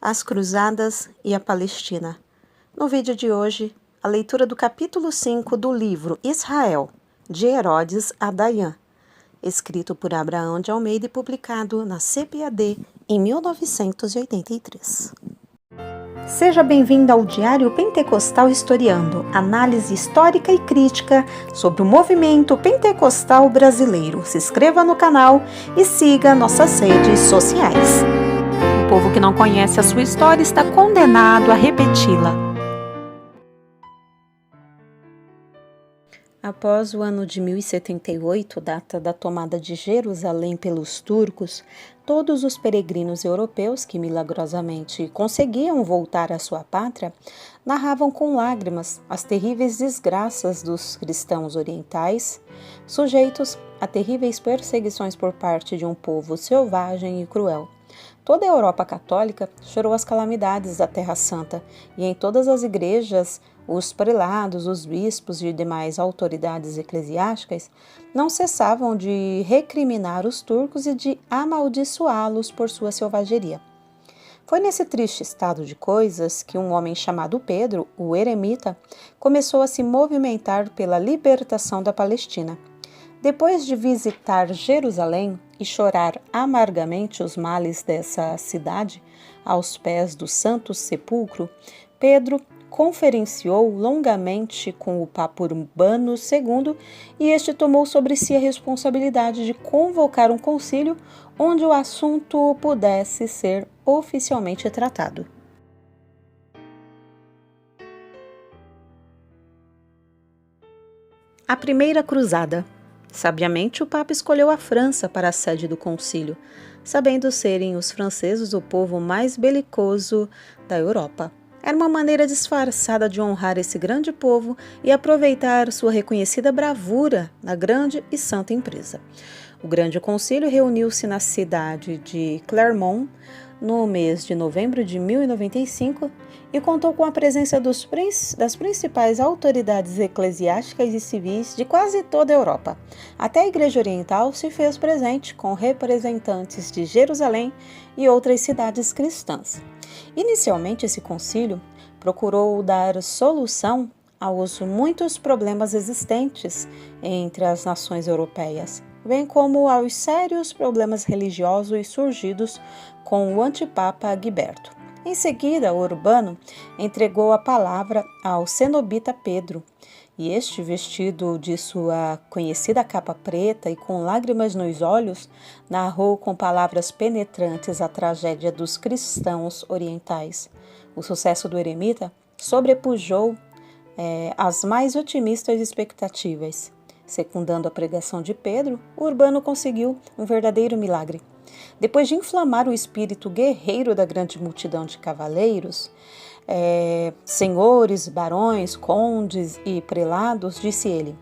as Cruzadas e a Palestina. No vídeo de hoje, a leitura do capítulo 5 do livro Israel, de Herodes a Dayan, escrito por Abraão de Almeida e publicado na CPAD em 1983. Seja bem-vindo ao Diário Pentecostal Historiando, análise histórica e crítica sobre o movimento pentecostal brasileiro. Se inscreva no canal e siga nossas redes sociais. O povo que não conhece a sua história está condenado a repeti-la. Após o ano de 1078, data da tomada de Jerusalém pelos turcos, todos os peregrinos europeus que milagrosamente conseguiam voltar à sua pátria narravam com lágrimas as terríveis desgraças dos cristãos orientais, sujeitos a terríveis perseguições por parte de um povo selvagem e cruel. Toda a Europa católica chorou as calamidades da Terra Santa e em todas as igrejas os prelados, os bispos e demais autoridades eclesiásticas não cessavam de recriminar os turcos e de amaldiçoá-los por sua selvageria. Foi nesse triste estado de coisas que um homem chamado Pedro, o eremita, começou a se movimentar pela libertação da Palestina. Depois de visitar Jerusalém e chorar amargamente os males dessa cidade, aos pés do Santo Sepulcro, Pedro conferenciou longamente com o Papa Urbano II e este tomou sobre si a responsabilidade de convocar um concílio onde o assunto pudesse ser oficialmente tratado. A Primeira Cruzada. Sabiamente, o Papa escolheu a França para a sede do concílio, sabendo serem os franceses o povo mais belicoso da Europa. Era uma maneira disfarçada de honrar esse grande povo e aproveitar sua reconhecida bravura na grande e santa empresa. O grande concílio reuniu-se na cidade de Clermont no mês de novembro de 1095 e contou com a presença das principais autoridades eclesiásticas e civis de quase toda a Europa. Até a Igreja Oriental se fez presente com representantes de Jerusalém e outras cidades cristãs. Inicialmente, esse concílio procurou dar solução aos muitos problemas existentes entre as nações europeias, bem como aos sérios problemas religiosos surgidos com o antipapa Agberto. Em seguida, Urbano entregou a palavra ao cenobita Pedro, e este, vestido de sua conhecida capa preta e com lágrimas nos olhos, narrou com palavras penetrantes a tragédia dos cristãos orientais. O sucesso do eremita sobrepujou as mais otimistas expectativas. Secundando a pregação de Pedro, Urbano conseguiu um verdadeiro milagre. Depois de inflamar o espírito guerreiro da grande multidão de cavaleiros, senhores, barões, condes e prelados, disse ele: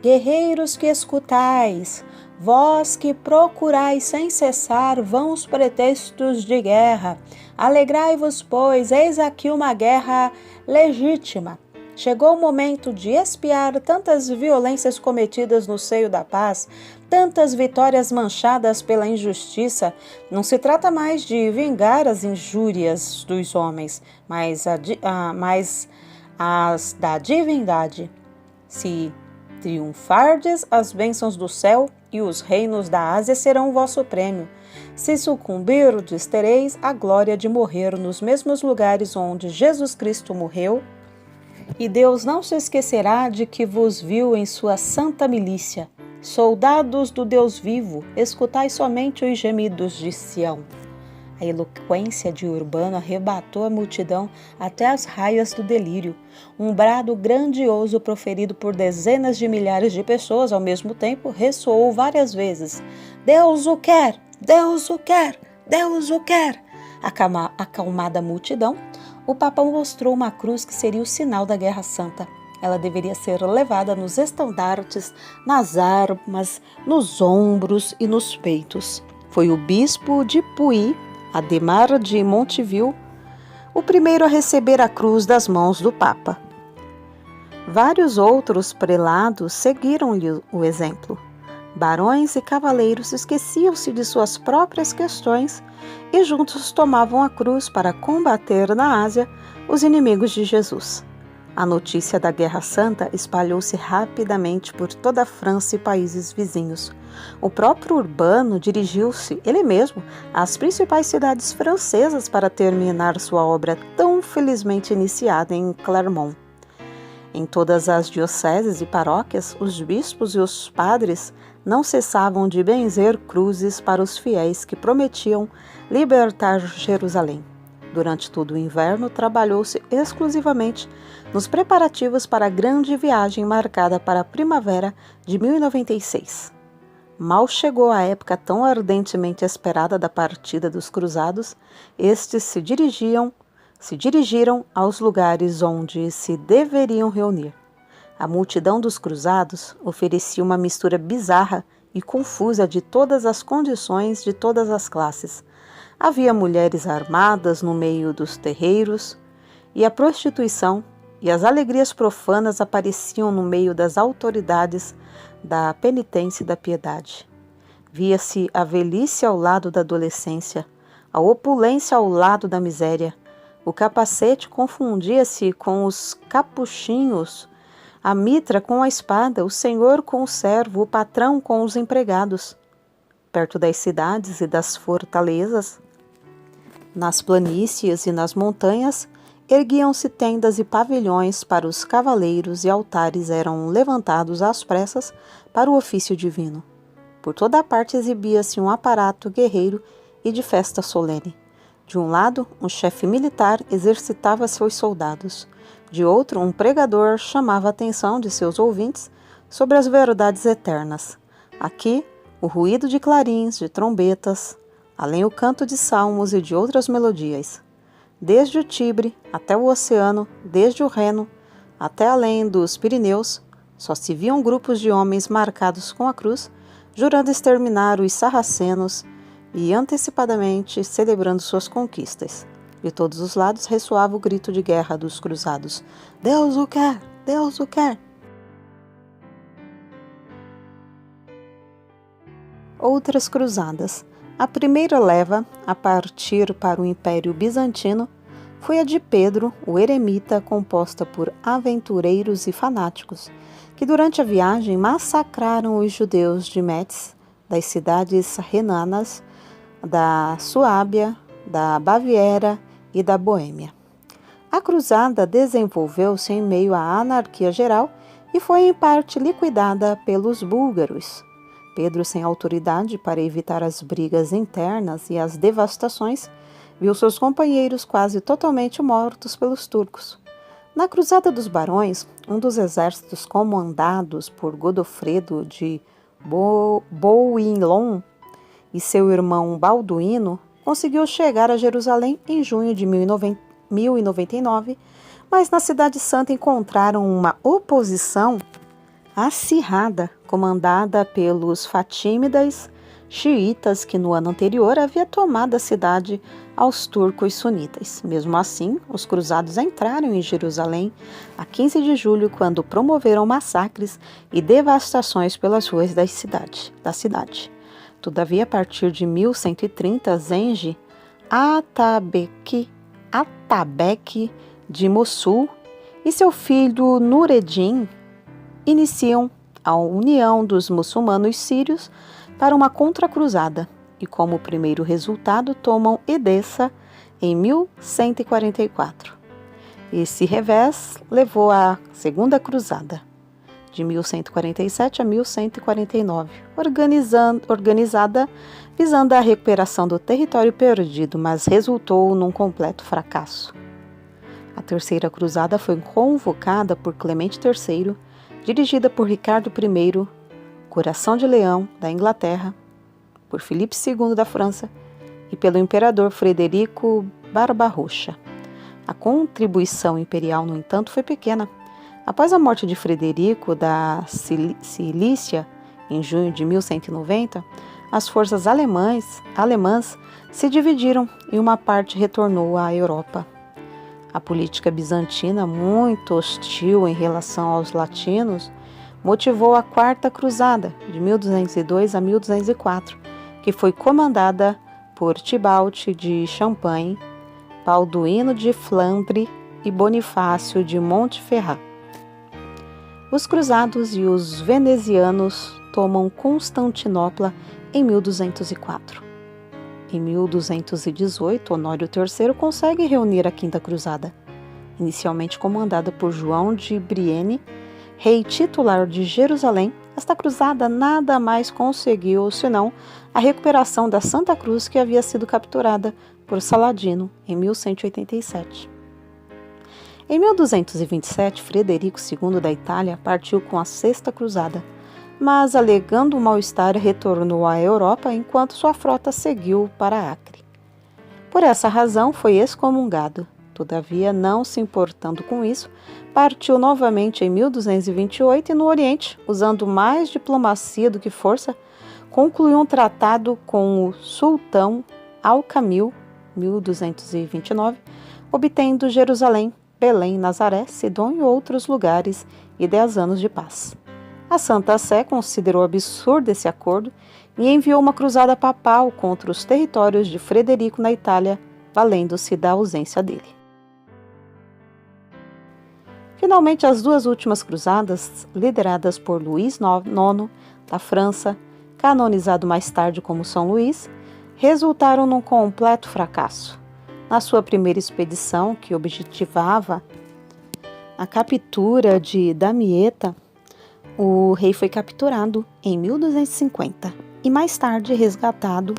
guerreiros que escutais, vós que procurais sem cessar vãos pretextos de guerra, alegrai-vos, pois, eis aqui uma guerra legítima. Chegou o momento de expiar tantas violências cometidas no seio da paz, tantas vitórias manchadas pela injustiça. Não se trata mais de vingar as injúrias dos homens, mas as da divindade. Se triunfardes, as bênçãos do céu e os reinos da Ásia serão o vosso prêmio. Se sucumbirdes, tereis a glória de morrer nos mesmos lugares onde Jesus Cristo morreu, e Deus não se esquecerá de que vos viu em sua santa milícia. Soldados do Deus vivo, escutai somente os gemidos de Sião. A eloquência de Urbano arrebatou a multidão até as raias do delírio. Um brado grandioso proferido por dezenas de milhares de pessoas ao mesmo tempo ressoou várias vezes. Deus o quer! Deus o quer! Deus o quer! Acalmada a multidão, o Papa mostrou uma cruz que seria o sinal da Guerra Santa. Ela deveria ser levada nos estandartes, nas armas, nos ombros e nos peitos. Foi o bispo de Puy, Ademar de Monteville, o primeiro a receber a cruz das mãos do Papa. Vários outros prelados seguiram-lhe o exemplo. Barões e cavaleiros esqueciam-se de suas próprias questões e juntos tomavam a cruz para combater na Ásia os inimigos de Jesus. A notícia da Guerra Santa espalhou-se rapidamente por toda a França e países vizinhos. O próprio Urbano dirigiu-se, ele mesmo, às principais cidades francesas para terminar sua obra tão felizmente iniciada em Clermont. Em todas as dioceses e paróquias, os bispos e os padres não cessavam de benzer cruzes para os fiéis que prometiam libertar Jerusalém. Durante todo o inverno, trabalhou-se exclusivamente nos preparativos para a grande viagem marcada para a primavera de 1096. Mal chegou a época tão ardentemente esperada da partida dos cruzados, estes se dirigiram aos lugares onde se deveriam reunir. A multidão dos cruzados oferecia uma mistura bizarra e confusa de todas as condições, de todas as classes. Havia mulheres armadas no meio dos terreiros, e a prostituição e as alegrias profanas apareciam no meio das autoridades da penitência e da piedade. Via-se a velhice ao lado da adolescência, a opulência ao lado da miséria. O capacete confundia-se com os capuchinhos, a mitra com a espada, o senhor com o servo, o patrão com os empregados. Perto das cidades e das fortalezas, nas planícies e nas montanhas, erguiam-se tendas e pavilhões para os cavaleiros e altares eram levantados às pressas para o ofício divino. Por toda a parte exibia-se um aparato guerreiro e de festa solene. De um lado, um chefe militar exercitava seus soldados. De outro, um pregador chamava a atenção de seus ouvintes sobre as verdades eternas. Aqui, o ruído de clarins, de trombetas, além o canto de salmos e de outras melodias. Desde o Tibre até o oceano, desde o Reno até além dos Pirineus, só se viam grupos de homens marcados com a cruz, jurando exterminar os sarracenos e antecipadamente celebrando suas conquistas. De todos os lados ressoava o grito de guerra dos cruzados. Deus o quer! Deus o quer! Outras cruzadas. A primeira leva, a partir para o Império Bizantino, foi a de Pedro, o eremita, composta por aventureiros e fanáticos, que durante a viagem massacraram os judeus de Metz, das cidades renanas, da Suábia, da Baviera e da Boêmia. A cruzada desenvolveu-se em meio à anarquia geral e foi em parte liquidada pelos búlgaros. Pedro, sem autoridade para evitar as brigas internas e as devastações, viu seus companheiros quase totalmente mortos pelos turcos. Na Cruzada dos Barões, um dos exércitos comandados por Godofredo de Bouillon e seu irmão Balduíno conseguiu chegar a Jerusalém em junho de 1099, mas na Cidade Santa encontraram uma oposição acirrada, comandada pelos fatímidas xiitas que no ano anterior havia tomado a cidade aos turcos sunitas. Mesmo assim, os cruzados entraram em Jerusalém a 15 de julho, quando promoveram massacres e devastações pelas ruas da cidade. Todavia, a partir de 1130, Zenge Atabeque de Mossul e seu filho Nureddin iniciam a união dos muçulmanos sírios para uma contracruzada e, como primeiro resultado, tomam Edessa em 1144. Esse revés levou à Segunda Cruzada, de 1147 a 1149, organizada visando a recuperação do território perdido, mas resultou num completo fracasso. A Terceira Cruzada foi convocada por Clemente III, dirigida por Ricardo I, Coração de Leão, da Inglaterra, por Filipe II, da França, e pelo imperador Frederico Barbarroxa. A contribuição imperial, no entanto, foi pequena. Após a morte de Frederico da Cilícia, em junho de 1190, as forças alemãs se dividiram e uma parte retornou à Europa. A política bizantina, muito hostil em relação aos latinos, motivou a Quarta Cruzada, de 1202 a 1204, que foi comandada por Tybalt de Champagne, Balduíno de Flandre e Bonifácio de Montferrat. Os cruzados e os venezianos tomam Constantinopla em 1204. Em 1218, Honório III consegue reunir a Quinta Cruzada, inicialmente comandada por João de Brienne, rei titular de Jerusalém. Esta cruzada nada mais conseguiu senão a recuperação da Santa Cruz, que havia sido capturada por Saladino em 1187. Em 1227, Frederico II da Itália partiu com a Sexta Cruzada, mas, alegando mal-estar, retornou à Europa enquanto sua frota seguiu para Acre. Por essa razão, foi excomungado. Todavia, não se importando com isso, partiu novamente em 1228 e, no Oriente, usando mais diplomacia do que força, concluiu um tratado com o sultão Al-Kamil, 1229, obtendo Jerusalém, Belém, Nazaré, Sidom e outros lugares e 10 anos de paz. A Santa Sé considerou absurdo esse acordo e enviou uma cruzada papal contra os territórios de Frederico na Itália, valendo-se da ausência dele. Finalmente, as duas últimas cruzadas, lideradas por Luís IX da França, canonizado mais tarde como São Luís, resultaram num completo fracasso. Na sua primeira expedição, que objetivava a captura de Damietta, o rei foi capturado em 1250 e mais tarde resgatado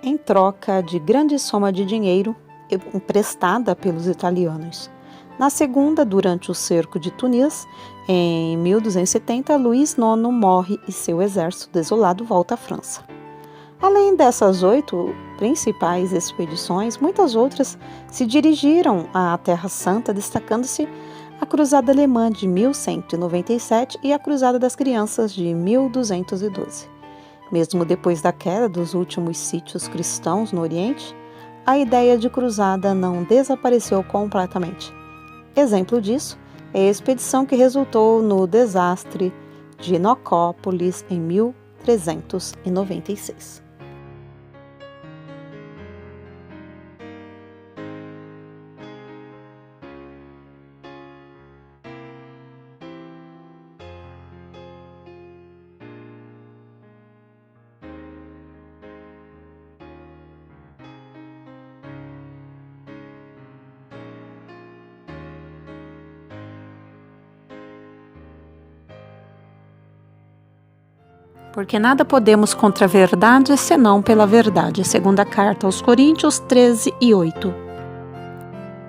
em troca de grande soma de dinheiro emprestada pelos italianos. Na segunda, durante o cerco de Tunis, em 1270, Luís IX morre e seu exército desolado volta à França. Além dessas 8 principais expedições, muitas outras se dirigiram à Terra Santa, destacando-se a Cruzada Alemã de 1197 e a Cruzada das Crianças de 1212. Mesmo depois da queda dos últimos sítios cristãos no Oriente, a ideia de cruzada não desapareceu completamente. Exemplo disso é a expedição que resultou no desastre de Nicópolis em 1396. Porque nada podemos contra a verdade, senão pela verdade. Segunda carta aos Coríntios 13:8.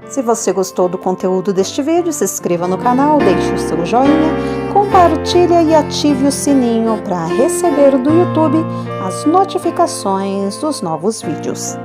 Se você gostou do conteúdo deste vídeo, se inscreva no canal, deixe o seu joinha, compartilhe e ative o sininho para receber do YouTube as notificações dos novos vídeos.